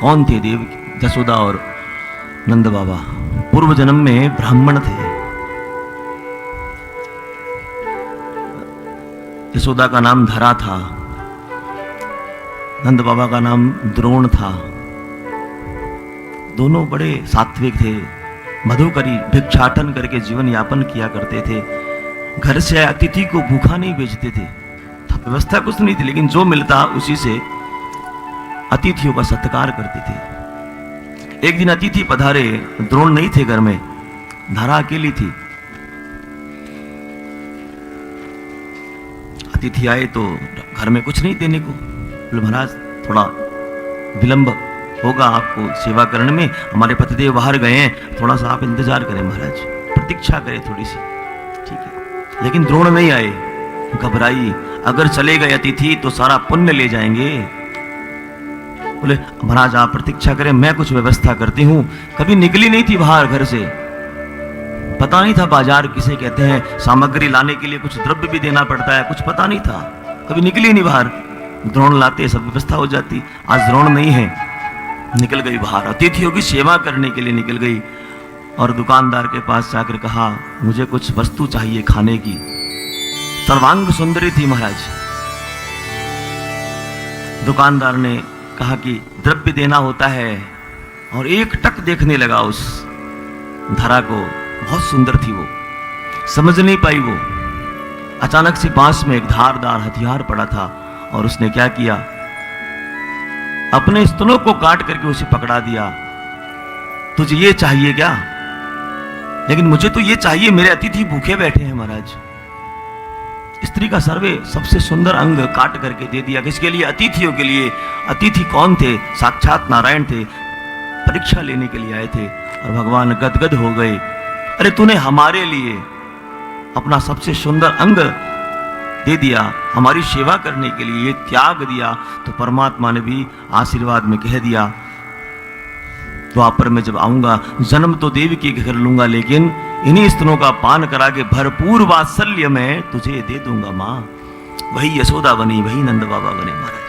कौन थे देव यशोदा और नंद बाबा? पूर्व जन्म में ब्राह्मण थे। यशोदा का नाम धरा था, नंद बाबा का नाम द्रोण था। दोनों बड़े सात्विक थे, मधुकरी भिक्षाटन करके जीवन यापन किया करते थे। घर से अतिथि को भूखा नहीं भेजते थे, व्यवस्था कुछ नहीं थी, लेकिन जो मिलता उसी से अतिथियों का सत्कार करते थे। एक दिन अतिथि पधारे, द्रोण नहीं थे घर में, धरा अकेली थी। अतिथि आए तो घर में कुछ नहीं देने को, बोले महाराज थोड़ा विलंब होगा आपको सेवा करने में, हमारे पतिदेव बाहर गए हैं, थोड़ा सा आप इंतजार करें महाराज, प्रतीक्षा करें थोड़ी सी। ठीक है, लेकिन द्रोण नहीं आए, घबराई, अगर चले गए अतिथि तो सारा पुण्य ले जाएंगे। बोले महाराज आप प्रतीक्षा करें, मैं कुछ व्यवस्था करती हूं। कभी निकली नहीं थी बाहर घर से, पता नहीं था बाजार किसे कहते हैं, सामग्री लाने के लिए कुछ द्रव्य भी देना पड़ता है, कुछ पता नहीं था, कभी निकली नहीं बाहर। द्रोण लाते सब व्यवस्था हो जाती। आज द्रोण नहीं है, निकल गई बाहर, अतिथियों की सेवा करने के लिए निकल गई। और दुकानदार के पास जाकर कहा मुझे कुछ वस्तु चाहिए खाने की। सर्वांग सुंदरी थी महाराज। दुकानदार ने कहा कि द्रव्य देना होता है, और एक टक देखने लगा उस धरा को, बहुत सुंदर थी वो, समझ नहीं पाई वो। अचानक से पास में एक धारदार हथियार पड़ा था, और उसने क्या किया, अपने स्तनों को काट करके उसे पकड़ा दिया। तुझे ये चाहिए क्या? लेकिन मुझे तो ये चाहिए, मेरे अतिथि भूखे बैठे हैं महाराज। स्त्री का सबसे सुंदर अंग काट करके दे दिया, किसके लिए? अतिथियों के लिए। अतिथि कौन थे? साक्षात नारायण थे, परीक्षा लेने के लिए आए थे। और भगवान गदगद हो गए, अरे तूने हमारे लिए अपना सबसे सुंदर अंग दे दिया, हमारी सेवा करने के लिए त्याग दिया। तो परमात्मा ने भी आशीर्वाद में कह दिया, द्वापर में जब आऊंगा जन्म तो देवी के घर लूंगा, लेकिन इन्हीं स्तनों का पान करा के भरपूर वात्सल्य में तुझे दे दूंगा मां। वही यशोदा बनी, वही नंद बाबा बने महाराज।